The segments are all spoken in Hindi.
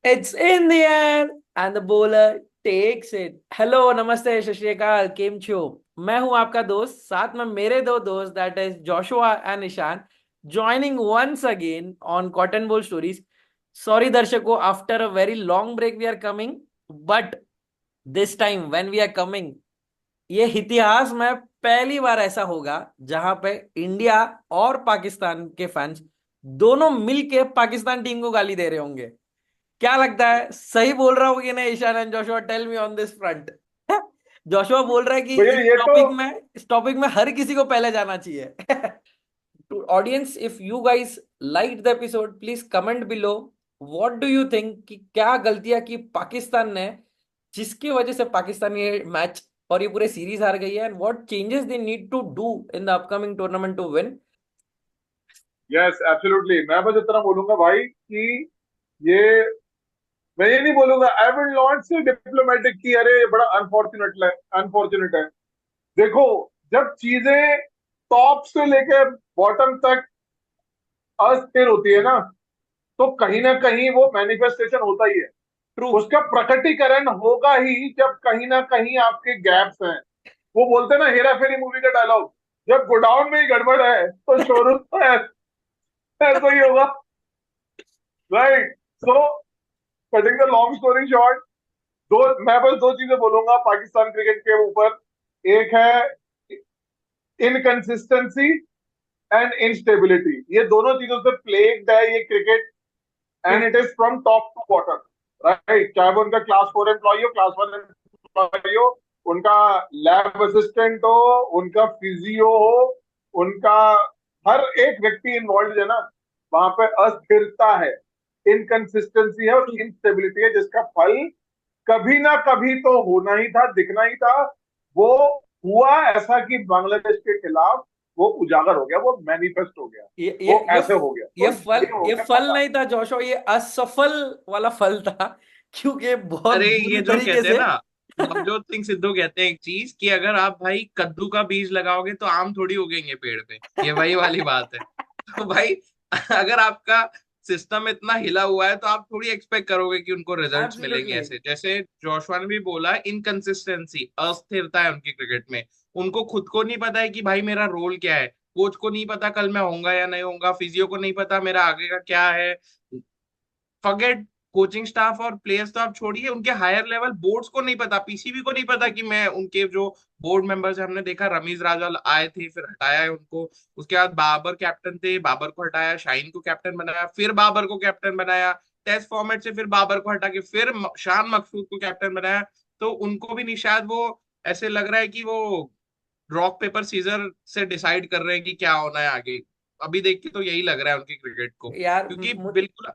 It's in the air and the bowler takes it. Hello नमस्ते सत श्री अकाल केम छो। मैं हूं आपका दोस्त, साथ में मेरे दो दोस्त that is Joshua and Ishaan joining once again on Cotton Boll Stories. Sorry दर्शकों, after a very long break we are coming, but this time when we are coming, ये इतिहास में पहली बार ऐसा होगा जहां पे इंडिया और पाकिस्तान के फैंस दोनों मिलके पाकिस्तान टीम को गाली दे रहे होंगे। क्या लगता है, सही बोल रहा हूँ कि नहीं Ishan and Joshua? Tell me on this front. Joshua बोल रहा है कि भैया ये तो इस टॉपिक में हर किसी को पहले जाना चाहिए। To audience, if you guys like the episode please comment below. What do you think कि क्या गलतियां की पाकिस्तान ने जिसकी वजह से पाकिस्तान ये मैच और ये पूरे सीरीज हार गई है, and what changes they need to do in the upcoming tournament to win. Yes absolutely. मैं बस इतना बोलूंगा भाई कि ये मैं ये नहीं बोलूंगा। आई विल नॉट से डिप्लोमेटिक की अरे ये बड़ा अनफॉर्चुनेट है। अनफॉर्चुनेट है। देखो, जब चीजें टॉप से लेकर बॉटम तक अस्थिर होती है ना, तो कहीं ना कहीं वो मैनिफेस्टेशन होता ही है। ट्रू। उसका प्रकटीकरण होगा ही जब कहीं ना कहीं आपके गैप्स हैं। वो बोलते हैं ना, हेरा फेरी मूवी का डायलॉग, जब गोडाउन में ही गड़बड़ है तो शोरूम तो ऐसा ही होगा। Right. So cutting the long story short, मैं बस दो चीजें बोलूंगा पाकिस्तान क्रिकेट के ऊपर। एक है इनकंसिस्टेंसी एंड इंस्टेबिलिटी। ये दोनों चीजों से प्लेग्ड है ये cricket. True. And it is from top to bottom. Right, चाहे वो उनका क्लास 4 एम्प्लॉय हो, क्लास 1 एम्प्लॉय हो, उनका लैब असिस्टेंट हो, उनका फिजियो हो, उनका हर एक व्यक्ति इन्वॉल्व है ना, वहां पे अस्थिरता है, इनकंसिस्टेंसी है और इंस्टेबिलिटी है, जिसका फल कभी ना कभी तो होना ही था, दिखना ही था। वो हुआ ऐसा कि बांग्लादेश के खिलाफ वो उजागर हो गया, वो मैनिफेस्ट हो गया, ये ये वो ये ऐसे हो गया। ये तो फल ये हो ये गया फल पता। नहीं था जोशो, ये असफल वाला फल था। क्योंकि बहुत अरे बुरी ये जो तरीके कहते हैं से। ना, नवजोत सिंह सिद्धू कहते हैं एक चीज कि अगर आप भाई कद्दू का बीज लगाओगे तो आम थोड़ी उगेंगे पेड़ पे। ये वही वाली बात है। तो भाई अगर आपका सिस्टम इतना हिला हुआ है तो आप थोड़ी एक्सपेक्ट करोगे कि उनको रिजल्ट्स मिलेंगे एब्सोल्युटली। ऐसे। जैसे जोशवा ने भी बोला, इनकंसिस्टेंसी, अस्थिरता है उनकी क्रिकेट में। उनको खुद को नहीं पता है कि भाई मेरा रोल क्या है। कोच को नहीं पता कल मैं होऊंगा या नहीं होऊंगा, फिजियो को नहीं पता मेरा आगे का क्या है। फॉरगेट कोचिंग स्टाफ और प्लेयर्स तो आप छोड़िए, उनके हायर लेवल बोर्ड्स को नहीं पता, पीसीबी को नहीं पता कि मैं उनके जो बोर्ड मेंबर्स हमने देखा, रमीज राजा आए थे फिर हटाया है उनको। उसके बाद बाबर कैप्टन थे, बाबर को हटाया, शाहीन को कैप्टन बनाया, फिर बाबर को कैप्टन बनाया। टेस्ट फॉर्मेट से फिर बाबर को हटा के फिर शान मकसूद को कैप्टन बनाया। तो उनको भी नहीं शायद वो, ऐसे लग रहा है कि वो रॉक पेपर सीजर से डिसाइड कर रहे हैं कि क्या होना है आगे। अभी देख के तो यही लग रहा है उनकी क्रिकेट को, यार क्योंकि बिल्कुल।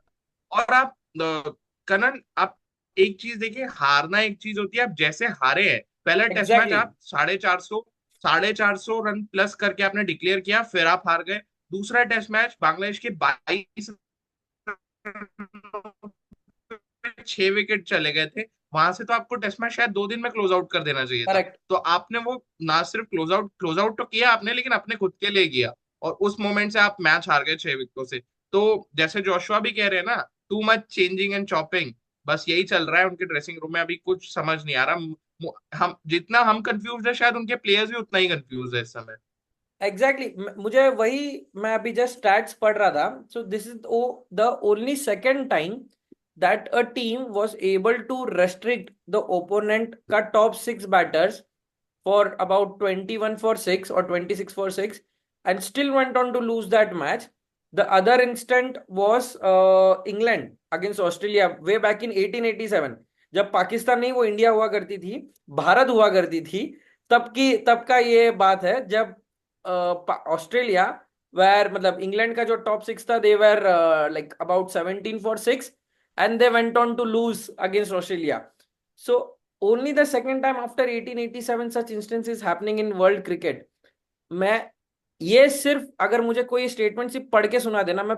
और आप कनन, आप एक चीज देखिए, हारना एक चीज होती है। आप जैसे हारे हैं, पहला टेस्ट मैच एग्जैक्टली। आप 450 रन प्लस करके आपने डिक्लेयर किया, फिर आप हार गए। दूसरा टेस्ट मैच बांग्लादेश के 6 विकेट चले गए थे। वहां से तो आपको टेस्ट मैच शायद 2 दिन में क्लोज आउट कर देना चाहिए था। करेक्ट। तो आपने वो ना सिर्फ क्लोज आउट तो किया आपने, लेकिन अपने खुद के लिए किया। और उस मोमेंट से आप मैच हार गए 6 विकेटों से। तो जैसे जोशुआ भी कह रहे हैं ना, too much changing and chopping, बस यही चल रहा है उनके ड्रेसिंग रूम में। अभी कुछ समझ नहीं आ रहा। हम जितना हम कंफ्यूज है, शायद उनके प्लेयर्स भी उतना ही कंफ्यूज है इस समय। एग्जैक्टली मुझे वही, मैं अभी जस्ट स्टैट्स पढ़ रहा था। So this is the only second time that a team was able to restrict the opponent का top six batters for about 21 for 6 or 26 for 6 and still went on to lose that match. The other instant was England against Australia way back in 1887, जब पाकिस्तान नहीं वो इंडिया हुआ करती थी, भारत हुआ करती थी। तब का ये बात है जब ऑस्ट्रेलिया वेर मतलब इंग्लैंड का जो टॉप सिक्स था, they were like about 17 for 6 and they went on to lose against Australia. So only the second time after 1887 such instances happening in world cricket. मैं ये सिर्फ अगर मुझे कोई स्टेटमेंट सिर्फ पढ़ के सुना देना, मैं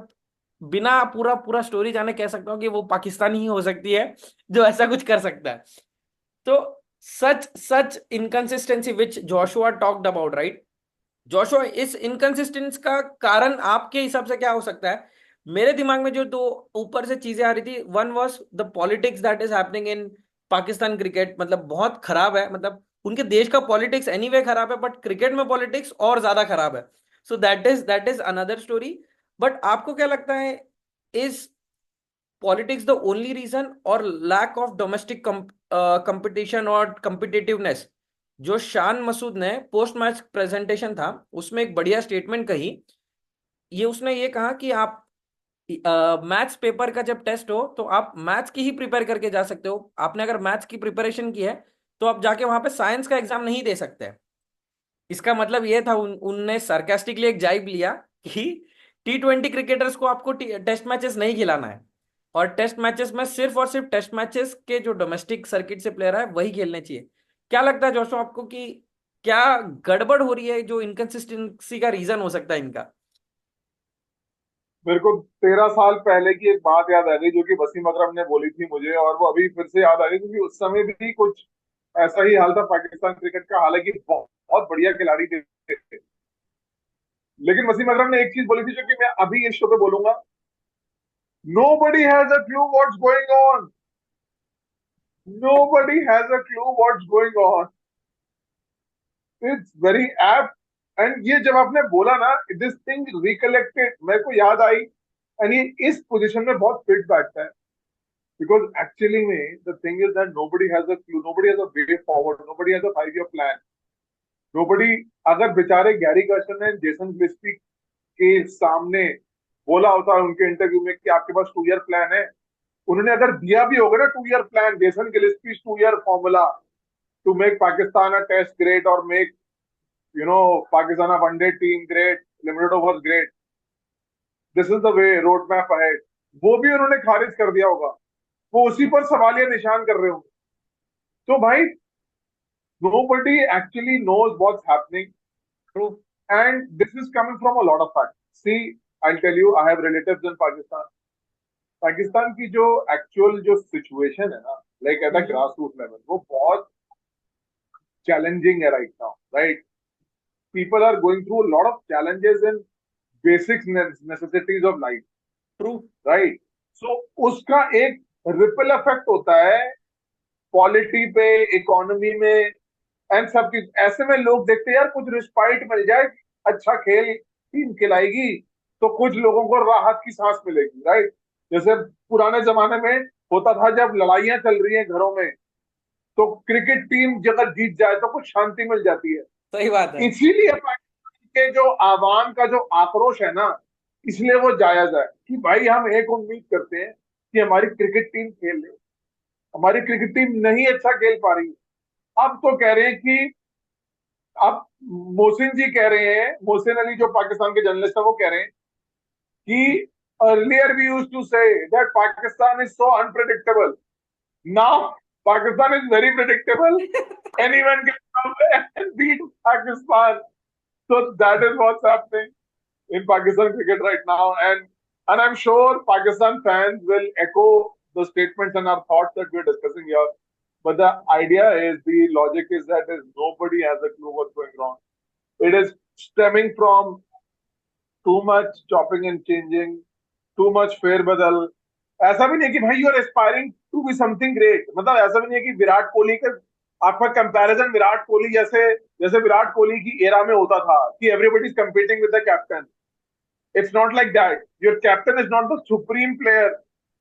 बिना पूरा पूरा स्टोरी जाने कह सकता हूँ कि वो पाकिस्तानी ही हो सकती है जो ऐसा कुछ कर सकता है। तो such such inconsistency which Joshua talked about, right Joshua, इस इनकंसिस्टेंस का कारण आपके हिसाब से क्या हो सकता है? मेरे दिमाग में जो दो ऊपर से चीजें आ रही थी, one was the politics that is happening in Pakistan cricket, मतलब बहुत खराब है, मतलब उनके देश का पॉलिटिक्स एनीवे खराब है, बट क्रिकेट में पॉलिटिक्स और ज्यादा खराब है। So that is another story. But आपको क्या लगता है, is politics the only reason, और लैक ऑफ डोमेस्टिक कंपटीशन और कम्पिटिटिवनेस? जो शान मसूद ने पोस्ट मैच प्रेजेंटेशन था उसमें एक बढ़िया स्टेटमेंट कही। ये उसने ये कहा कि आप मैथ्स पेपर का जब टेस्ट हो तो आप मैथ्स की ही प्रिपेयर करके जा सकते हो। आपने अगर मैथ्स की प्रिपरेशन की है तो आप जाके वहां पे साइंस का एग्जाम नहीं दे सकते। इसका मतलब ये था, उनने sarcastically एक जाइब लिया कि T20 क्रिकेटर्स को आपको टेस्ट मैचेस नहीं खिलाना है, और टेस्ट मैचेस में सिर्फ और सिर्फ टेस्ट मैचेस के जो डोमेस्टिक सर्किट से प्लेयर है वही खेलने चाहिए। क्या लगता है जोशो आपको कि क्या गड़बड़ हो रही है, जो इनकंसिस्टेंसी का रीजन हो सकता है इनका? मेरे को 13 साल पहले की एक बात याद आ गई जो कि वसीम अकरम ने बोली थी मुझे, और वो अभी फिर से याद आ गई क्योंकि उस समय भी कुछ ऐसा ही हाल था पाकिस्तान क्रिकेट का। हालांकि बहुत, बहुत बढ़िया खिलाड़ी थे, लेकिन वसीम अकरम ने एक चीज बोली थी जो कि मैं अभी इस शो पे बोलूंगा: nobody has a clue what's going on. Nobody has a clue what's going on. It's very apt. And ये जब आपने बोला ना, दिस थिंग रिकलेक्टेड, मेरे को याद आई। एंड ये इस पोजीशन में बहुत फिट बैठता है, because actually में the thing is that nobody has a clue, nobody has a way forward, nobody has a 5 year plan, nobody। अगर बेचारे गैरी कर्शन ने जेसन गिलेस्पी के सामने बोला होता है उनके इंटरव्यू में कि आपके पास 2 ईयर प्लान है, उन्होंने अगर दिया भी होगा ना 2 year plan, Jason Gillespie 2 year formula to make Pakistan a test great और make Pakistan a one day team great, limited overs great, this is the way road map ahead, वो भी उन्होंने खारिज कर दिया होगा। वो उसी पर सवालिया निशान कर रहे होंगे। तो भाई, nobody actually knows what's happening, true. and this is coming from a lot of facts. See, I'll tell you, I have relatives in Pakistan. Pakistan की जो एक्चुअल जो सिचुएशन है ना, like at a grass root level, वो बहुत चैलेंजिंग है right now, right? People are going through lot of challenges in basic necessities of life, true. Right? So उसका एक रिपल इफेक्ट होता है पॉलिटी पे, इकोनॉमी में, एंड सब चीज। ऐसे में लोग देखते हैं यार कुछ रिस्पाइट मिल जाए, अच्छा खेल टीम खिलाएगी तो कुछ लोगों को राहत की सांस मिलेगी, राइट? जैसे पुराने जमाने में होता था, जब लड़ाइयां चल रही हैं घरों में, तो क्रिकेट टीम अगर जीत जाए तो कुछ शांति मिल जाती है। सही बात है। इसीलिए पाकिस्तान के जो आवाम का जो आक्रोश है ना, इसलिए वो जायज है कि भाई हम एक उम्मीद करते हैं कि हमारी क्रिकेट टीम खेल ले। हमारी क्रिकेट टीम नहीं अच्छा खेल पा रही। अब तो कह रहे हैं कि अब मोहसिन जी कह रहे हैं, मोहसिन अली जो पाकिस्तान के जर्नलिस्ट है, वो कह रहे हैं कि earlier we used to say that Pakistan is so unpredictable, now Pakistan is very predictable, anyone can come and beat Pakistan. So that is what's happening in Pakistan cricket right now, and I'm sure Pakistan fans will echo the statements and our thoughts that we're discussing here. But the idea is, the logic is that is nobody has a clue what's going wrong. It is stemming from too much chopping and changing, too much फेर बदल। ऐसा भी नहीं कि भाई you are aspiring to be something great, मतलब ऐसा भी नहीं है कि विराट कोहली का आपका कंपैरिजन विराट कोहली जैसे, जैसे विराट कोहली की एरा में होता था कि everybody is competing with the captain. It's not like that. Your captain is not the supreme player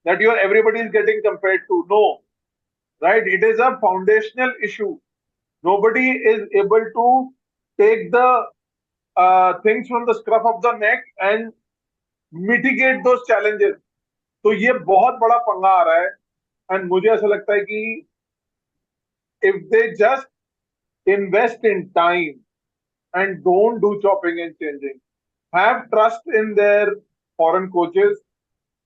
that you are everybody is getting compared to. No, right? It is a foundational issue. Nobody is able to take the things from the scruff of the neck and mitigate those challenges. तो ये बहुत बड़ा पंगा आ रहा है। एंड मुझे ऐसा लगता है कि if they just invest in time and don't do chopping and changing, have trust in their foreign coaches,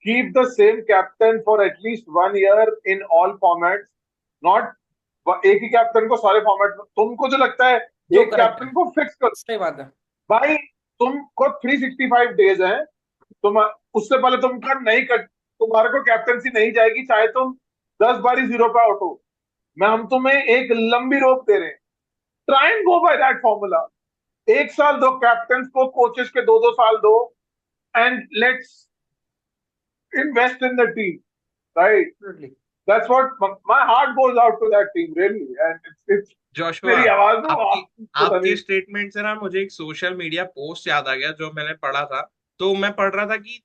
keep the same captain for at least 1 year in all formats, not एक ही कैप्टन को सारे फॉर्मेट में। तुमको जो लगता है जो एक करेक्ट कैप्टन है, को फिक्स कर, सही बात है। भाई तुमको 365 डेज है, तुम उससे पहले तुमका नहीं कर, तुम्हारे को कैप्टनसी नहीं जाएगी चाहे तुम 10 बारी जीरो पे आउट हो। मैं हम तुम्हें एक लंबी रोप दे रहे हैं। Try and go by that formula. 1 साल दो कैप्टन को, कोचेस के 2-2 साल दो, and let's invest in the team, right? Absolutely. That's what my heart goes out to that team, really. And it's Joshua, मेरी आवाज ना आपकी आपको पता आपके नहीं। स्टेटमेंट से ना मुझे एक सोशल मीडिया पोस्ट याद आ गया जो मैंने पढ़ा था। तो मैं पढ़ रहा था कि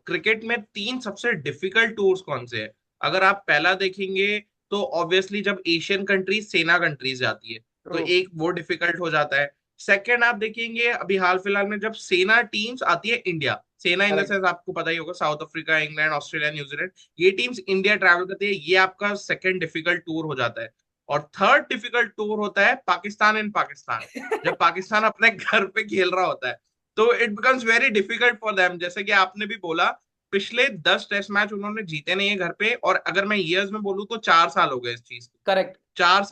क्रिकेट में तीन सबसे डिफिकल्ट टूर्स कौन से हैं। अगर आप पहला देखेंगे तो ऑब्वियसली जब एशियन कंट्रीज सेना कंट्रीज जाती है तो True. एक वो डिफिकल्ट हो जाता है। सेकंड आप देखेंगे अभी हाल फिलहाल में जब सेना टीम्स आती है इंडिया, सेना इन द Correct. सेंस आपको पता ही होगा south Africa, England, Australia, New Zealand, ये टीम्स इंडिया ट्रैवल करती है, ये आपका सेकंड डिफिकल्ट टूर हो जाता है। और थर्ड डिफिकल्ट टूर होता है पाकिस्तान इन पाकिस्तान, जब पाकिस्तान अपने घर पे खेल रहा होता है तो it becomes very difficult for them. जैसे कि आपने भी बोला, पिछले 10 टेस्ट मैच उन्होंने जीते नहीं है घर पे, और अगर मैं ईयर्स में बोलूँ तो 4 साल हो गए इस चीज को। Correct. 4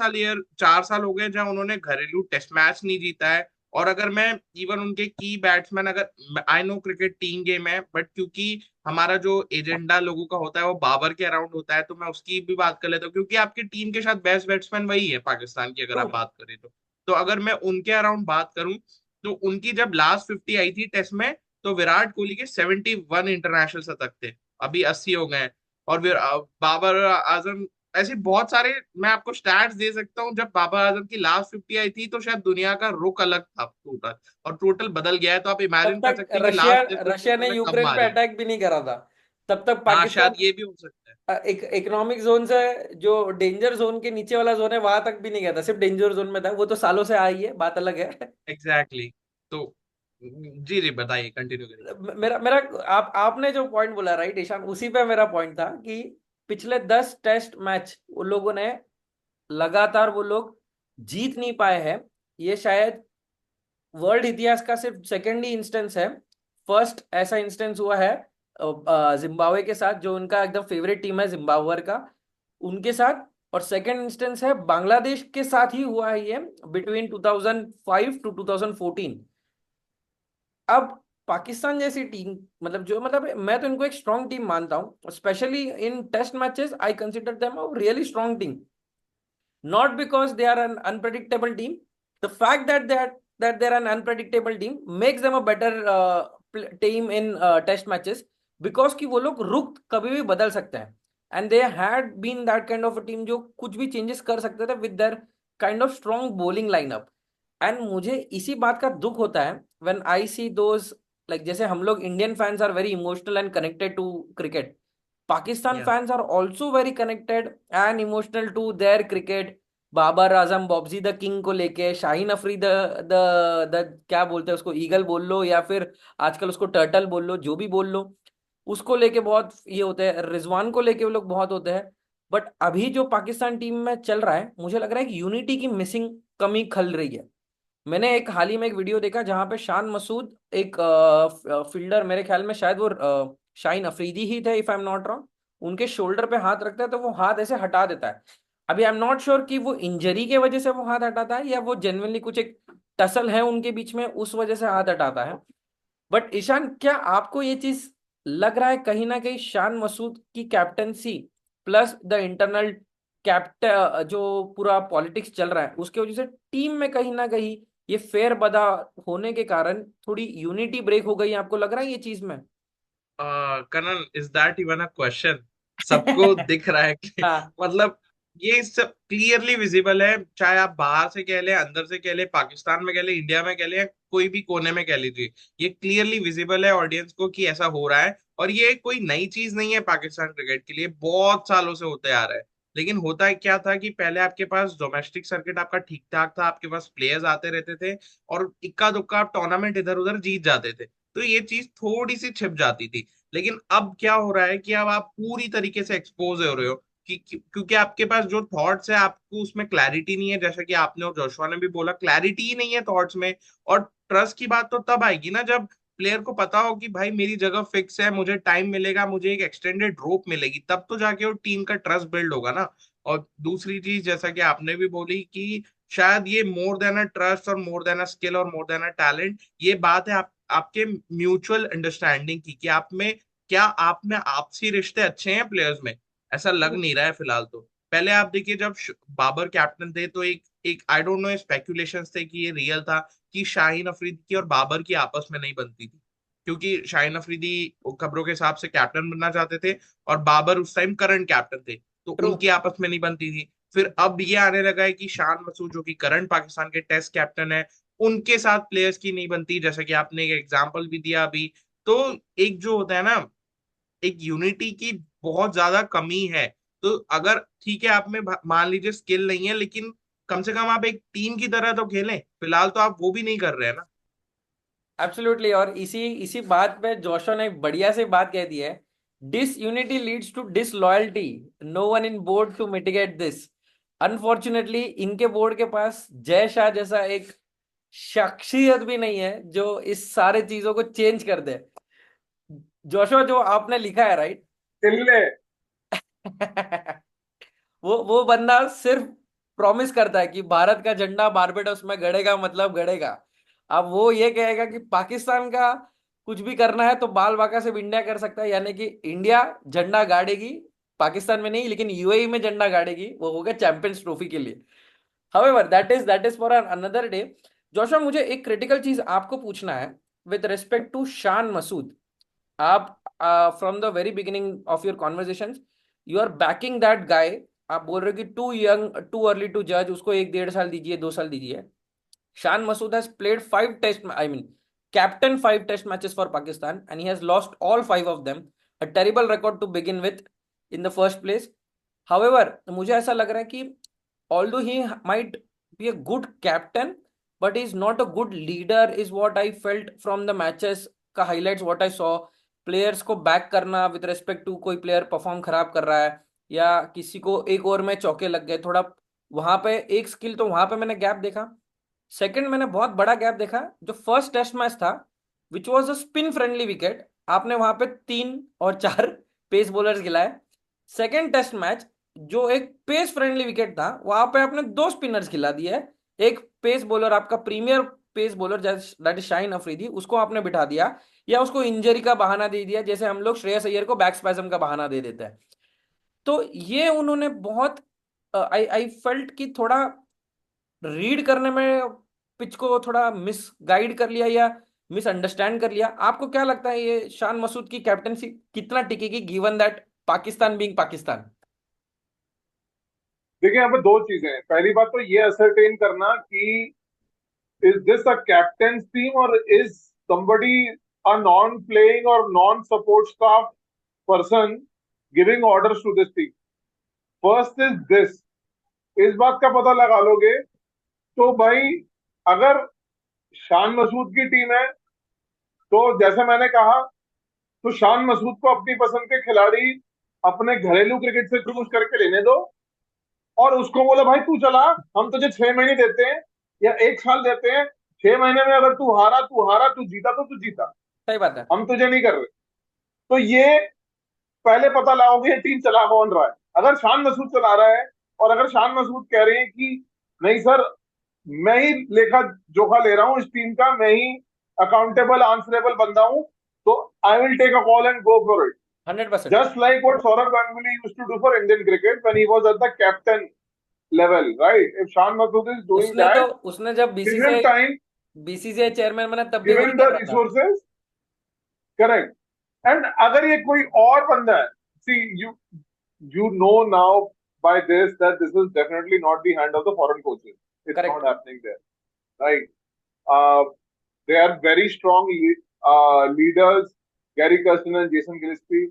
साल हो गए जहां उन्होंने घरेलू टेस्ट मैच नहीं जीता है। और अगर मैं इवन उनके की बैट्समैन, अगर I know cricket team game है बट क्योंकि हमारा जो एजेंडा लोगों का होता है वो बाबर के अराउंड होता है तो मैं उसकी भी बात कर लेता हूँ, क्योंकि आपकी टीम के साथ बेस्ट बैट्समैन वही है पाकिस्तान की अगर आप True. बात करें तो अगर मैं उनके अराउंड बात करूं तो उनकी जब लास्ट 50 आई थी टेस्ट में तो विराट कोहली के 71 इंटरनेशनल शतक थे, अभी 80 हो गए हैं। और फिर बाबर आजम, ऐसे बहुत सारे मैं आपको स्टैट्स दे सकता हूँ। जब बाबर आजम की लास्ट 50 आई थी तो शायद दुनिया का रुख अलग था टोटल, और टोटल बदल गया है। तो आप तब इमेजिन कर तक सकते हैं कि रशिया लास्ट टेस्ट रशिया ने उन्होंने कब यूक्रेन पे मारी। अटैक भी नहीं करा था। तब तक हाँ शायद पाकिस्तान ये भी हो सकता है। एक इकोनॉमिक जोन से जो डेंजर जोन के नीचे वाला जोन है वहां तक भी नहीं गया था, सिर्फ डेंजर जोन में था। वो तो सालों से आई है, बात अलग है। एग्जैक्टली तो जी जी बताइए, कंटिन्यू करिए। मेरा मेरा आपने जो पॉइंट बोला राइट ईशान, उसी पे मेरा पॉइंट था कि पिछले 10 टेस्ट मैच वो लोगों ने लगातार वो लोग जीत नहीं पाए हैं। ये शायद वर्ल्ड इतिहास का सिर्फ सेकेंड ही इंस्टेंस है। फर्स्ट ऐसा इंस्टेंस हुआ है जिम्बाब्वे के साथ, जो उनका एकदम फेवरेट टीम है जिम्बाब्वे का, उनके साथ। और सेकेंड इंस्टेंस है बांग्लादेश के साथ ही हुआ है ये, बिटवीन 2005 टू 2014। अब पाकिस्तान जैसी टीम, मतलब जो मतलब मैं तो इनको एक स्ट्रॉन्ग टीम मानता हूँ, specially in test matches I consider them a really strong team. Not because they are an unpredictable team. The fact that they're an unpredictable team makes them a better team in test matches, because कि वो लोग रुख कभी भी बदल सकते हैं। And they had been that kind of a team जो कुछ भी changes कर सकते थे with their kind of strong bowling lineup. And मुझे इसी बात का दुख होता है when I see those, like जैसे हम लोग Indian fans are very emotional and connected to cricket, Pakistan या fans are also very connected and emotional to their cricket. Babar Azam बॉब्जी द किंग को लेके, शाहीन अफरीद द क्या बोलते हैं उसको, ईगल बोल लो या फिर आजकल उसको टर्टल बोल लो, जो भी बोल लो, उसको लेके बहुत ये होते हैं। रिजवान को लेके वो लोग बहुत होते हैं। बट अभी जो पाकिस्तान टीम में चल रहा है, मुझे लग रहा है कि यूनिटी की मिसिंग कमी खल रही है। मैंने एक हाल ही में एक वीडियो देखा जहां पे शान मसूद एक फील्डर, मेरे ख्याल में शायद वो शाहीन अफरीदी ही थे if I am not wrong, उनके शोल्डर पे हाथ रखता है तो वो हाथ ऐसे हटा देता है। अभी आई एम नॉट श्योर कि वो इंजरी के वजह से वो हाथ हटाता है या वो जेन्युइनली कुछ एक टसल है उनके बीच में उस वजह से हाथ हटाता है। बट ईशान, क्या आपको ये चीज लग रहा है कहीं ना कहीं शान मसूद की captaincy plus the internal captain जो पूरा पॉलिटिक्स चल रहा है उसके वजह से टीम में कहीं ना कहीं ये फेर बदा होने के कारण थोड़ी यूनिटी ब्रेक हो गई है? आपको लग रहा है ये चीज में? Kanan, is that even a question? सबको दिख रहा है कि हाँ। मतलब ये सब क्लियरली विजिबल है, चाहे आप बाहर से कह ले, अंदर से कह ले, पाकिस्तान में कह ले, इंडिया में कह ले, या कोई भी कोने में कह लीजिए, ये क्लियरली विजिबल है ऑडियंस को कि ऐसा हो रहा है। और ये कोई नई चीज नहीं है पाकिस्तान क्रिकेट के लिए, बहुत सालों से होते आ रहा है। लेकिन होता है क्या था कि पहले आपके पास डोमेस्टिक सर्किट आपका ठीक ठाक था, आपके पास प्लेयर्स आते रहते थे और इक्का दुक्का आप टूर्नामेंट इधर उधर जीत जाते थे, तो ये चीज थोड़ी सी छिप जाती थी। लेकिन अब क्या हो रहा है कि अब आप पूरी तरीके से एक्सपोज हो रहे हो क्योंकि आपके पास जो थॉट्स है आपको उसमें क्लैरिटी नहीं है, जैसा कि आपने और जोशुआ ने भी बोला, क्लैरिटी ही नहीं है थॉट्स में। और ट्रस्ट की बात तो तब आएगी ना जब प्लेयर को पता हो कि भाई मेरी जगह फिक्स है, मुझे टाइम मिलेगा, मुझे एक एक्सटेंडेड रोप मिलेगी, तब तो जाके वो टीम का ट्रस्ट बिल्ड होगा ना। और दूसरी चीज जैसा कि आपने भी बोली कि शायद ये मोर देन अ ट्रस्ट और मोर देन अ स्किल और मोर देन अ टैलेंट, ये बात है आपके म्यूचुअल अंडरस्टैंडिंग की, कि आप में आपसी रिश्ते अच्छे हैं प्लेयर्स में। ऐसा लग नहीं रहा है फिलहाल तो। पहले आप देखिए जब बाबर कैप्टन थे तो एक एक आई डोंट नो स्पेकुलेशंस थे कि ये रियल था कि शाहीन अफरीदी की और बाबर की आपस में नहीं बनती थी। क्योंकि शाहिन अफरीदी खबरों के हिसाब से कैप्टन बनना चाहते थे और बाबर उस टाइम करंट कैप्टन थे, तो ट्रू। उनकी आपस में नहीं बनती थी। फिर अब ये आने लगा है कि शान मसूद जो कि करंट पाकिस्तान के टेस्ट कैप्टन है, उनके साथ प्लेयर्स की नहीं बनती, जैसे कि आपने एक एग्जांपल भी दिया अभी। तो एक जो होता है ना, एक यूनिटी की बहुत ज्यादा कमी है। तो अगर ठीक है आप में मान लीजिए स्किल नहीं है, लेकिन कम से कम आप एक टीम की तरह तो खेलें। फिलहाल तो आप वो भी नहीं कर रहे हैं ना। एब्सोल्युटली। और इसी इसी बात पे जोशो ने एक बढ़िया से बात कह दी है, disunity leads to disloyalty, no one in board to mitigate this. Unfortunately इनके बोर्ड के पास जय शाह जैसा एक शख्सियत भी नहीं है जो इस सारे चीजों को चेंज कर दे। जोशो, जो आपने लिखा है, राइट? चिल्ले। वो बंदा सिर्फ प्रॉमिस करता है कि भारत का झंडा बारबेडोस में गड़ेगा, मतलब गड़ेगा। अब वो ये कहेगा कि पाकिस्तान का कुछ भी करना है तो बाल बाका से इंडिया कर सकता है, यानी कि इंडिया झंडा गाड़ेगी, पाकिस्तान में नहीं लेकिन यूएई में झंडा गाड़ेगी, वो होगा चैंपियंस ट्रॉफी के लिए। However that is for another day. जोशा, मुझे एक क्रिटिकल चीज आपको पूछना है with respect to Shan Masood. आप from the very beginning of your conversation you are backing that guy. आप बोल रहे हो कि too young, too early to जज, उसको एक 1.5 साल दीजिए, 2 साल दीजिए। Shan Masood has played 5 test, I mean, captain 5 test matches for Pakistan and he has lost all 5 of them. A terrible record to begin with in the first place. However, मुझे ऐसा लग रहा है कि although he might be a good captain, but he is not a good leader is what I felt from the matches का highlights what I saw. Players को बैक करना विद रिस्पेक्ट टू कोई प्लेयर परफॉर्म खराब कर रहा है या किसी को एक ओवर में चौके लग गए, थोड़ा वहां पे एक स्किल तो वहां पे मैंने गैप देखा। सेकंड, मैंने बहुत बड़ा गैप देखा जो फर्स्ट टेस्ट मैच था, which was a spin friendly wicket. आपने वहां पे 3 और 4 पेस बॉलर्स गिलाए। सेकंड टेस्ट मैच जो एक पेस फ्रेंडली विकेट था, वहां पे आपने 2 स्पिनर्स खिला दिए। एक पेस बॉलर, आपका premier pace bowler that is Shaheen Afridi, उसको आपने बिठा दिया या उसको इंजरी का बहाना दे दिया, जैसे हम लोग श्रेयस अय्यर को बैक स्पैज्म का बहाना दे देते हैं। तो ये उन्होंने बहुत, आई आई फेल्ट कि थोड़ा रीड करने में पिच को थोड़ा मिस गाइड कर लिया या मिसअंडरस्टैंड कर लिया। आपको क्या लगता है ये शान मसूद की कैप्टनसी कितना टिकेगी given that Pakistan being Pakistan? देखिए यहाँ पे दो चीजें हैं। पहली बात तो ये असरटेन करना कि is this a captain team और is somebody a non-playing or non-support staff person giving orders to this team. First is this. इस बात का पता लगा लोगे तो भाई, अगर शान मसूद की टीम है तो जैसे मैंने कहा, तो शान मसूद को अपनी पसंद के खिलाड़ी अपने घरेलू क्रिकेट से चूज करके लेने दो और उसको बोलो भाई तू चला, हम तुझे 6 महीने देते हैं या 1 साल देते हैं। 6 महीने में अगर तू हारा तू जीता तो तू जीता, सही बात है। हम तुझे नहीं कर रहे। तो ये पहले पता लगाओगे ये टीम चला कौन रहा है। अगर शान मसूद चला रहा है और अगर शान मसूद कह रहे हैं कि नहीं सर, मैं ही लेखा जोखा ले रहा हूं इस टीम का, मैं ही अकाउंटेबल आंसरेबल बंदा हूं, तो I will take a call and go for it. 100%। Just like what Saurav Ganguly used to do for Indian cricket when he was at the captain level, right? If Shan Masood is doing उसने तो that, उसने जब give him time, BCCI chairman बना तब भी give वही him कर the रहा था। resources, correct. And अगर ये कोई और बंदा है, see you know now by this that this is definitely not the hand of the foreign coaches. It's correct. not happening there, right? They are very strong leaders, Gary Kirsten and Jason Gillespie.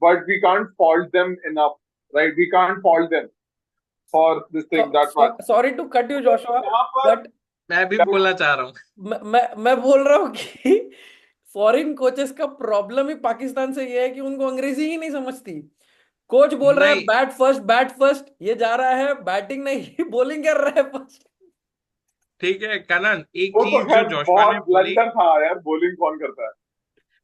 But we can't fault them enough, right? We can't fault them for this thing. That's why. Sorry to cut you Joshua, यहाँ पर बट मैं भी बोलना चाह रहा हूँ। मैं बोल रहा हूँ कि फॉरेन कोचेस का प्रॉब्लम ही पाकिस्तान से ये है कि उनको अंग्रेजी ही नहीं समझती। कोच बोल रहा है नहीं, बैट फर्स्ट, बैट फर्स्ट, ये जा रहा है बैटिंग नहीं बॉलिंग कर रहा है फर्स्ट। ठीक है कनन, एक वो तो चीज जो खैर जोशुआ बहुत ने बोली, ब्लंडर था यार, बॉलिंग कौन करता है।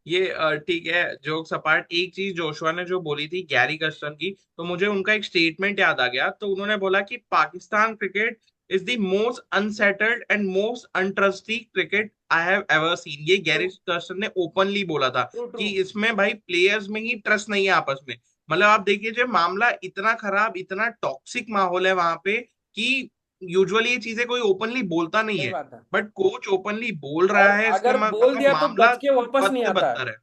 ये ठीक है जोक्स अपार्ट, एक चीज जोशुआ ने जो बोली थी गैरी कर्स्टन की, तो मुझे उनका एक स्टेटमेंट याद आ गया। तो उन्होंने बोला कि Pakistan cricket is the most unsettled and most untrusty cricket I have ever seen. ये गैरी कर्स्टन ने ओपनली बोला था ट्रू ट्रू। कि इसमें भाई प्लेयर्स में ही ट्रस्ट नहीं है आपस में। मतलब आप देखिए जो मामला इतना खराब, इतना टॉक्सिक माहौल है वहां पे कि यूजुअली ये चीजें कोई ओपनली बोलता नहीं सही है, बात है। बट कोच ओपनली बोल और रहा है, इसका अगर बोल मतलब दिया तो मामला बच के वापस बद नहीं से आता। बदतर है।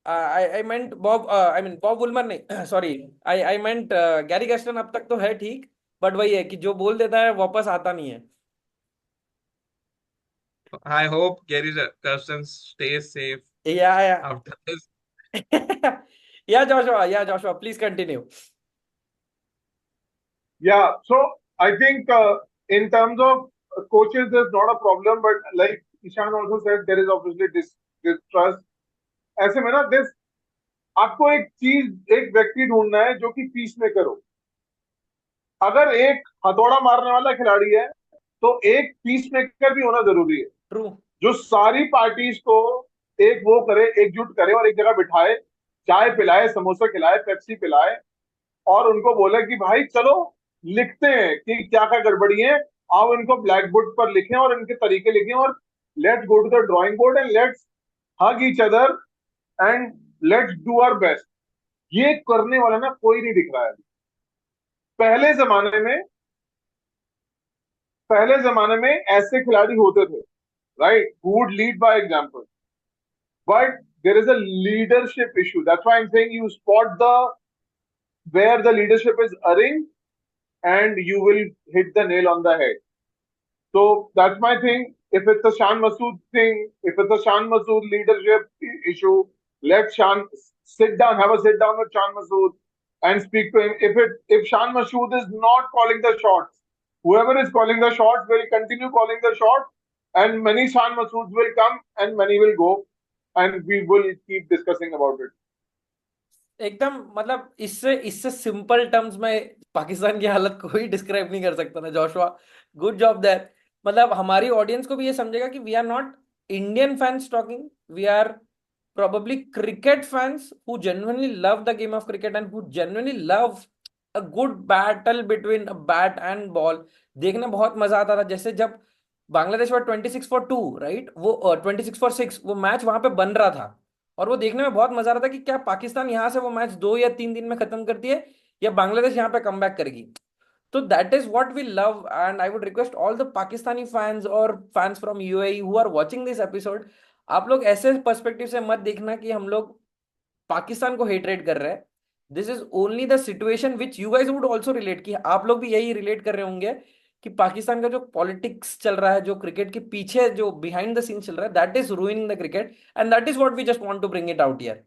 I meant Bob, I mean Bob Woolmer नहीं, sorry, I meant Gary Kirsten अब तक तो है ठीक, बट वही है कि जो बोल देता है वापस आता नहीं है। I hope Gary Kirsten stay safe या आफ्टर दिस। या Joshua please continue. Yeah, so I think in terms of coaches, there's not a problem, but like Ishan also said, there is obviously distrust. ऐसे में ना this आपको एक चीज, एक व्यक्ति ढूंढना है जो कि पीस में करो। अगर एक हथौड़ा मारने वाला खिलाड़ी है तो एक पीस मेकर भी होना जरूरी है, ट्रू। जो सारी पार्टीज को एक वो करे, एकजुट करे और एक जगह बिठाए, चाय पिलाए, समोसा खिलाए, पेप्सी पिलाए और उनको बोले कि भाई चलो लिखते हैं कि क्या क्या गड़बड़ी है, आओ इनको ब्लैक बोर्ड पर लिखें और इनके तरीके लिखें और let's go to the drawing board and let's hug each other and let's do our best. ये करने वाला ना कोई नहीं दिख रहा है अभी। पहले जमाने में पहले जमाने में ऐसे खिलाड़ी होते थे, right, who would lead by example, but there is a leadership issue. That's why I am saying you spot the where the leadership is erring and you will hit the nail on the head. So that's my thing. If it's a Shan Masood thing, if it's a Shan Masood leadership issue, let Shan sit down, have a sit down with Shan Masood and speak to him. If Shan Masood is not calling the shots, whoever is calling the shots will continue calling the shots, and many Shan Masoods will come and many will go, and we will keep discussing about it. एकदम मतलब इससे इससे सिंपल टर्म्स में पाकिस्तान की हालत कोई डिस्क्राइब नहीं कर सकता ना जोशुआ। Good job that. मतलब हमारी ऑडियंस को भी ये समझेगा कि we are not Indian fans talking, we are probably cricket fans who genuinely love the game of cricket and who genuinely love a good battle between a bat and ball। देखने बहुत मजा आता था, जैसे जब बांग्लादेश और 26 for 2, राइट, वो 26 for 6 वो मैच वहां पे बन रहा था और वो देखने में बहुत मजा आ रहा था कि क्या पाकिस्तान यहाँ से वो मैच 2 या 3 दिन में खत्म करती है या बांग्लादेश यहाँ पे कम बैक करेगी। तो that is what we love and I would request all the Pakistani fans और fans from UAE who are watching this episode, आप लोग ऐसे पर्सपेक्टिव से मत देखना कि हम लोग पाकिस्तान को हेटरेट कर रहे हैं। This is only the situation which you guys would also relate, कि आप लोग भी यही रिलेट कर रहे होंगे कि पाकिस्तान का जो पॉलिटिक्स चल रहा है, जो क्रिकेट के पीछे जो बिहाइंड द सीन चल रहा है, that is ruining the cricket and that is what we just want to bring it out here.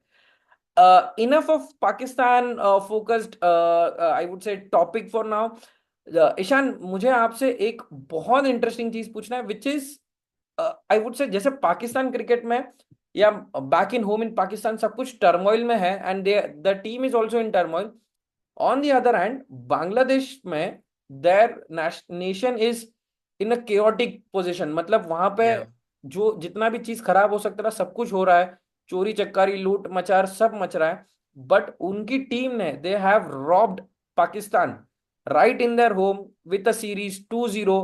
Enough of Pakistan focused, I would say, topic for now. Ishan, मुझे आपसे एक बहुत इंटरेस्टिंग चीज पूछना है which is, I would say, जैसे पाकिस्तान क्रिकेट में या back in home in Pakistan सब कुछ टर्मोइल में है and the team is also in turmoil. On the other hand Bangladesh में their nation is in a chaotic position, मतलब वहां पे Yeah. जो जितना भी चीज खराब हो सकता था सब कुछ हो रहा है, चोरी चक्कारी लूट मचार सब मच रहा है, बट उनकी टीम ने they have robbed Pakistan right in their home with a series 2-0,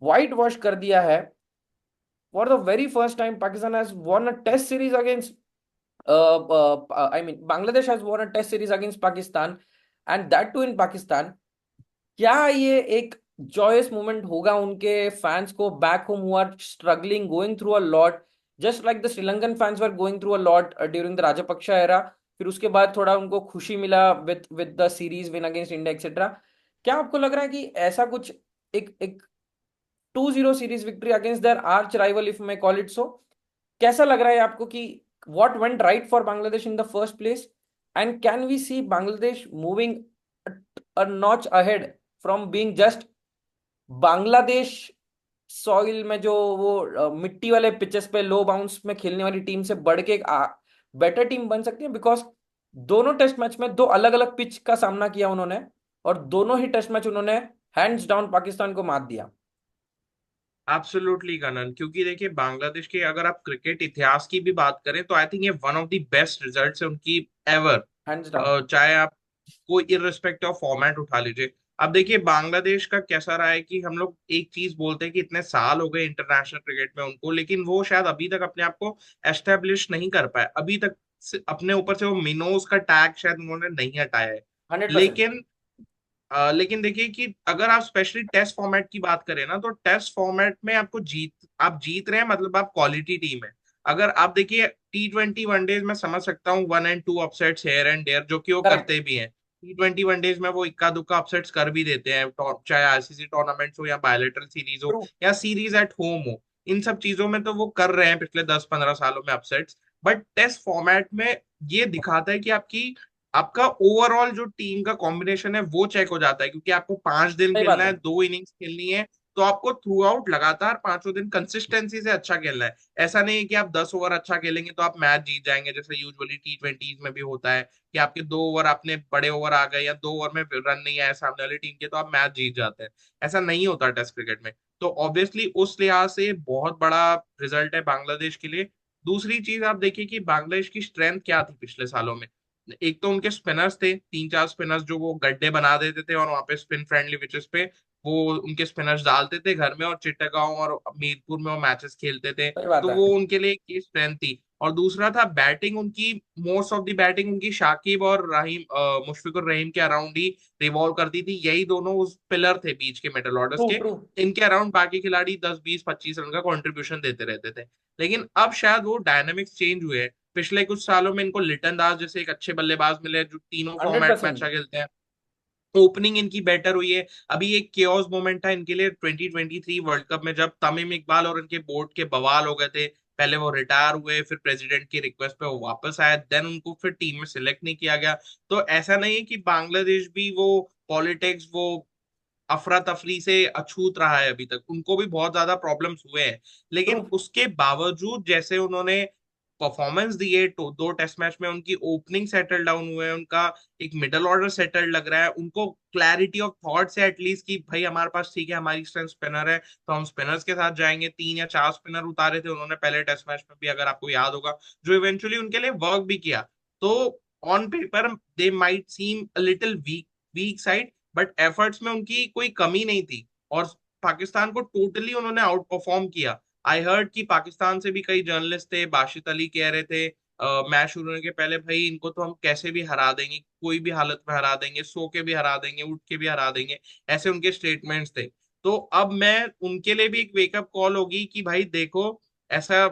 white wash कर दिया है। For the very first time, Pakistan has won a test series against, I mean, Bangladesh has won a test series against Pakistan, and that too in Pakistan. क्या ये एक जॉयस मोमेंट होगा उनके फैंस को back home who are struggling going through a lot, just like the Sri Lankan fans were going through a lot during the Rajapaksa era, फिर उसके बाद थोड़ा उनको खुशी मिला with the series win against India etcetera. क्या आपको लग रहा है कि ऐसा कुछ एक एक 2-0 series victory against their arch rival, if मैं कॉल इट सो, कैसा लग रहा है आपको कि what went right for Bangladesh in the first place and can we see Bangladesh moving a notch ahead from being just Bangladesh soil में जो वो मिट्टी वाले पिचेस पे लो बाउंस में खेलने वाली टीम से बढ़ के एक बेटर टीम बन सकती है? बिकॉज दोनों टेस्ट मैच में दो अलग अलग पिच का सामना किया उन्होंने और दोनों ही टेस्ट मैच उन्होंने हैंड्स डाउन पाकिस्तान को मात दिया। एब्सोल्युटली कनन, क्योंकि देखिए बांग्लादेश के अगर आप क्रिकेट इतिहास की भी बात करें तो आई थिंक ये one of the best results है उनकी एवर। Hands down. चाहे आप कोई इररिस्पेक्टिव ऑफ फॉर्मेट उठा लीजिए। अब देखिए बांग्लादेश का कैसा रहा है कि हम लोग एक चीज बोलते हैं कि इतने साल हो गए इंटरनेशनल क्रिकेट में उनको, लेकिन वो शायद अभी तक अपने आप को एस्टेब्लिश नहीं कर पाए अभी तक। अपने ऊपर से वो मिनोज का टैग शायद उन्होंने नहीं हटाया है। 100%। लेकिन लेकिन देखिए कि अगर आप स्पेशली टेस्ट फॉर्मेट की बात करें ना, तो टेस्ट फॉर्मेट में आप जीत रहे हैं, मतलब आप क्वालिटी टीम है। अगर आप देखिए T20 वनडेज में समझ सकता हूँ 1 and 2 upsets here and there, जो कि वो करेक्ट। करते भी हैं। T20 वनडेज में वो इक्का दुक्का अपसेट्स कर भी देते हैं, चाहे आईसीसी टूर्नामेंट्स हो या बायलैटरल सीरीज हो ट्रू। या सीरीज एट होम हो। इन सब चीजों में तो वो कर रहे हैं पिछले 10-15 सालों में अपसेट्स। बट टेस्ट फॉर्मेट में ये दिखाता है कि आपका ओवरऑल जो टीम का कॉम्बिनेशन है वो चेक हो जाता है, क्योंकि आपको 5 दिन सही खेलना बात है, है। 2 इनिंग्स खेलनी है। तो आपको थ्रू आउट लगातार 5 दिन कंसिस्टेंसी से अच्छा खेलना है। ऐसा नहीं है कि आप 10 ओवर अच्छा खेलेंगे तो आप मैच जीत जाएंगे, जैसे यूजुअली T20 में भी होता है कि आपके 2 ओवर आपने बड़े ओवर आ गए या 2 ओवर में रन नहीं आए सामने वाली टीम के, तो आप मैच जीत जाते हैं। ऐसा नहीं होता टेस्ट क्रिकेट में। तो ऑब्वियसली उस लिहाज से बहुत बड़ा रिजल्ट है बांग्लादेश के लिए। दूसरी चीज आप देखिए कि बांग्लादेश की स्ट्रेंथ क्या थी पिछले सालों में। एक तो उनके स्पिनर्स थे, 3-4 स्पिनर्स जो वो गड्ढे बना देते थे और वहां पे स्पिन फ्रेंडली पिचेस पे वो उनके स्पिनर्स डालते थे घर में, और चिट्टागांव और मीरपुर में वो मैचेस खेलते थे। सही बात तो है। वो उनके लिए एक स्ट्रेंथ थी। और दूसरा था बैटिंग उनकी। मोस्ट ऑफ द बैटिंग उनकी शाकिब और मुशफिकुर रहीम के अराउंड ही रिवॉल्व करती थी। यही दोनों उस पिलर थे बीच के मिडल ऑर्डर्स ट्रू के। ट्रू। इनके अराउंड बाकी खिलाड़ी 10, 20, 25 रन का कंट्रीब्यूशन देते रहते थे। लेकिन अब शायद वो डायनेमिक्स चेंज हुए हैं। पिछले कुछ सालों में इनको लिटन दास जैसे एक अच्छे बल्लेबाज मिले जो तीनों हंड्रेड फॉर्मेट में परसेंट अच्छा खेलते हैं। ओपनिंग इनकी बेटर हुई है। अभी एक केओस मोमेंट था इनके लिए 2023 वर्ल्ड कप में, जब तमीम इकबाल और इनके बोर्ड के बवाल हो गए थे। पहले वो रिटायर हुए, फिर प्रेसिडेंट की रिक्वेस्ट पे वो वापस आए, देन उनको फिर टीम में सिलेक्ट नहीं किया गया। तो ऐसा नहीं है कि बांग्लादेश भी वो पॉलिटिक्स, वो अफरा तफरी से अछूत रहा है। अभी तक उनको भी बहुत ज्यादा प्रॉब्लम्स हुए हैं। ट्रू। लेकिन उसके बावजूद जैसे उन्होंने परफॉर्मेंस दी है, तो 2 टेस्ट मैच में उनकी ओपनिंग सेटल डाउन हुए हैं, उनका एक मिडल ऑर्डर सेटल लग रहा है, उनको क्लैरिटी ऑफ थॉट्स है एटलीस्ट कि भाई हमारे पास ठीक है, हमारी स्ट्रेंथ स्पिनर है तो हम स्पिनर्स के साथ जाएंगे। 3 या 4 स्पिनर उतारे थे उन्होंने पहले टेस्ट मैच में भी, अगर आपको याद होगा, जो इवेंचुअली उनके लिए वर्क भी किया। तो on paper they might seem a little week week side, but efforts में उनकी कोई कमी नहीं थी। और पाकिस्तान को टोटली उन्होंने आउट परफॉर्म किया। आई हर्ड कि पाकिस्तान से भी कई जर्नलिस्ट थे, बाशित अली कह रहे थे मैच शुरू होने के पहले, भाई इनको तो हम कैसे भी हरा देंगे, कोई भी हालत में हरा देंगे, सो के भी हरा देंगे, उठ के भी हरा देंगे। ऐसे उनके स्टेटमेंट्स थे। तो अब मैं उनके लिए भी एक वेकअप कॉल होगी कि भाई देखो, ऐसा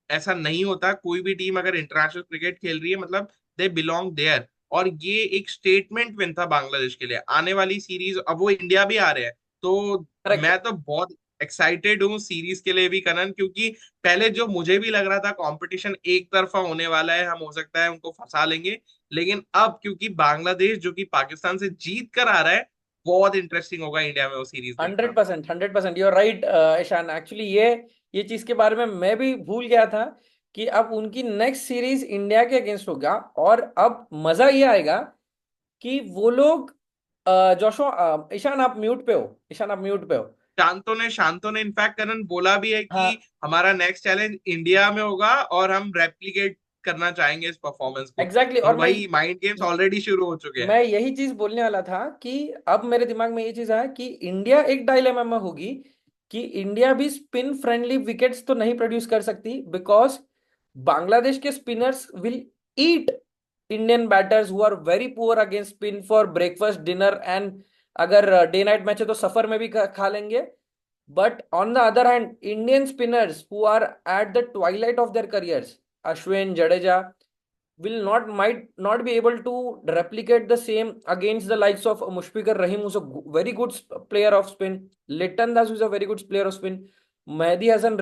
ऐसा नहीं होता। कोई भी टीम अगर इंटरनेशनल क्रिकेट खेल रही है, मतलब दे बिलोंग देयर। और ये एक स्टेटमेंट विन था बांग्लादेश के लिए। आने वाली सीरीज, अब वो इंडिया भी आ रहे हैं, तो करेक्ट। मैं तो बहुत एक्साइटेड हूँ सीरीज के लिए भी करण, क्योंकि पहले जो मुझे भी लग रहा था कंपटीशन एक तरफा होने वाला है, हम हो सकता है उनको फंसा लेंगे। लेकिन अब क्योंकि बांग्लादेश जो कि पाकिस्तान से जीत कर आ रहा है, बहुत इंटरेस्टिंग होगा इंडिया में वो सीरीज देखना। 100%, 100%, you are right Ishan. Actually ये चीज के बारे में मैं भी भूल गया था कि अब उनकी नेक्स्ट सीरीज इंडिया के अगेंस्ट होगा। और अब मजा ये आएगा कि वो लोग जोशो, ईशान आप म्यूट पे हो, ईशान आप म्यूट पे हो। शांतो ने इनफैक्ट करण बोला भी है कि हाँ, हमारा नेक्स्ट चैलेंज इंडिया में होगा और हम रेप्लिकेट करना चाहेंगे इस परफॉर्मेंस को। एग्जैक्टली। तो और वही माइंड गेम्स ऑलरेडी शुरू हो चुके हैं। मैं यही चीज बोलने वाला था कि अब मेरे दिमाग में ये चीज आया कि इंडिया एक डायलेमा में होगी कि इंडिया भी स्पिन फ्रेंडली विकेट्स तो नहीं प्रोड्यूस कर सकती, बिकॉज बांग्लादेश के spinners will eat Indian batters who are very poor against spin for breakfast dinner and अगर डे नाइट मैच है तो सफर में भी खा लेंगे। But on the other hand, Indian spinners who are at the twilight of their careers, Ashwin, Jadeja, will not be able to replicate the same against the likes of Mushfiqur Rahim, who's a very good player of spin, Litton Das, who's a very good player of spin, Mehidy Hasan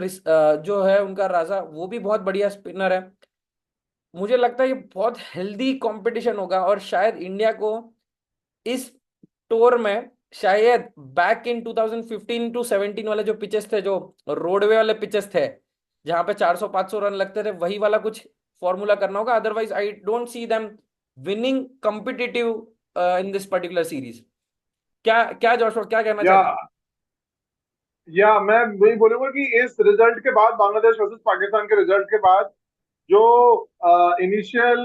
जो है उनका राजा, वो भी बहुत बढ़िया स्पिनर है। मुझे लगता है ये बहुत हेल्दी कंपटीशन होगा। और शायद इंडिया को इस टूर में, शायद बैक इन 2015 टू 17 वाले जो पिचेस थे, जो रोडवे वाले पिचेस थे जहां पे 400-500 रन लगते थे, वही वाला कुछ फॉर्मूला करना होगा। Otherwise I don't see them winning competitive in this particular series. क्या क्या जोशुआ, क्या कहना या चाहते हैं? मैं वही बोलूंगा कि इस रिजल्ट के बाद, बांग्लादेश वर्सेस पाकिस्तान के रिजल्ट के बाद, जो इनिशियल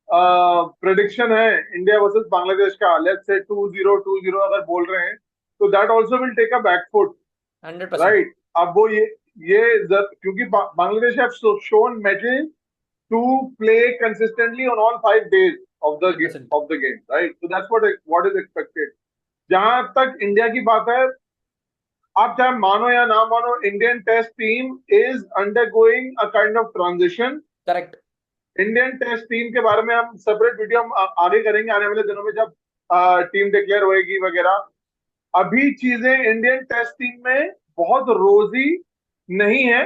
प्रेडिक्शन है इंडिया वर्सेस बांग्लादेश का, लेट्स से 2-0 अगर बोल रहे हैं, तो that also will take a back foot, 100%। Right? अब वो क्योंकि Bangladesh have shown mettle to play consistently on all 5 days of the 100%। of the game, right? So that's what is expected. जहां तक इंडिया की बात है, आप चाहे मानो या ना मानो, Indian test team is undergoing a kind of transition. Correct. Indian test team के बारे में हम सेपरेट वीडियो हम आगे करेंगे आने वाले दिनों में, जब टीम डिक्लेयर होएगी वगैरह। अभी चीजें इंडियन टेस्ट टीम में बहुत रोजी नहीं है।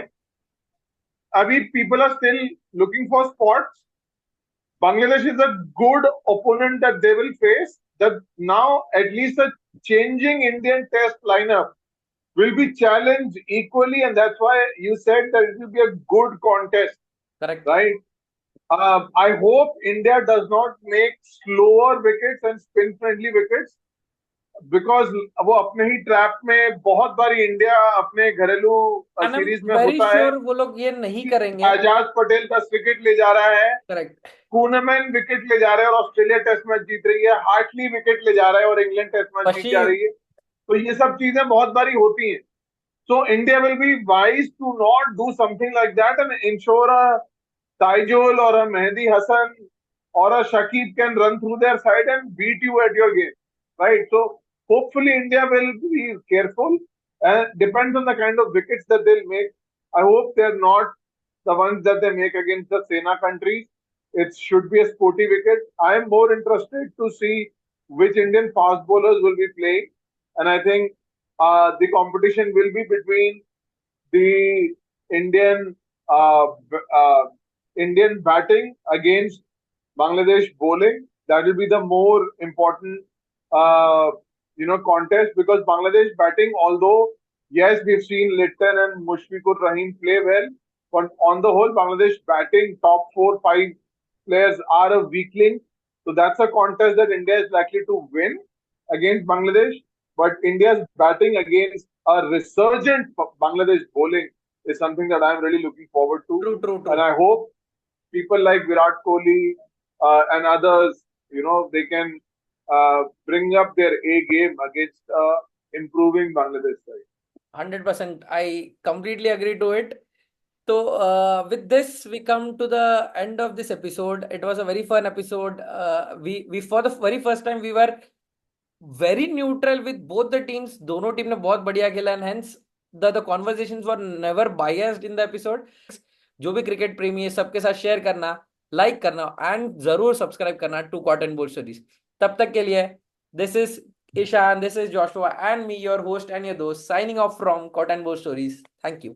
अभी people are still looking for spots. Bangladesh is a good opponent that they will face. That now at least a changing Indian test lineup will be challenged equally, and that's why you said that it will be a good contest, correct. right? I hope India does not make slower wickets and spin-friendly wickets, because वो अपने ही ट्रैप में बहुत बारी इंडिया अपने घरेलू एंड आई एम सीरीज में वेरी होता है श्योर वो लोग ये नहीं कि करेंगे। एजाज पटेल 10 विकेट ले जा रहा है, करेक्ट। कूनमैन विकेट ले जा रहे हैं और ऑस्ट्रेलिया टेस्ट मैच जीत रही है, हार्टली विकेट ले जा रहा है और इंग्लैंड टेस्ट मैच जीत जा बशीर। रही है। तो ये सब चीजें बहुत बारी होती हैं। So India will be wise to not do something like that and ensure a Taijul और a Mehdi Hasan or a Shakib can run through their side and beat you at your game, right? So hopefully India will be careful and depends on the kind of wickets that they'll make. I hope they're not the ones that they make against the Sena countries. It should be a sporty wicket. I am more interested to see which Indian fast bowlers will be playing, and I think the competition will be between the Indian uh, Indian batting against Bangladesh bowling. That will be the more important, contest, because Bangladesh batting, although yes, we've seen Litton and Mushfiqur Rahim play well, but on the whole, Bangladesh batting top 4, 5 players are a weakling. So that's a contest that India is likely to win against Bangladesh. But India's batting against a resurgent Bangladesh bowling is something that I'm really looking forward to. True true And true. I hope people like Virat Kohli and others, they can bring up their A game against improving Bangladesh side. 100%. I completely agree to it. So, with this, we come to the end of this episode. It was a very fun episode. We for the very first time we were very neutral with both the teams. दोनों टीम ने बहुत बढ़िया खेला and hence the conversations were never biased in the episode. जो भी क्रिकेट प्रेमी है सबके साथ शेयर करना, लाइक करना एंड जरूर सब्सक्राइब करना टू कॉटन बोल स्टोरीज। तब तक के लिए this is Ishan, this is Joshua and me, your host and your host, signing off from Cotton Bowl Stories. Thank you.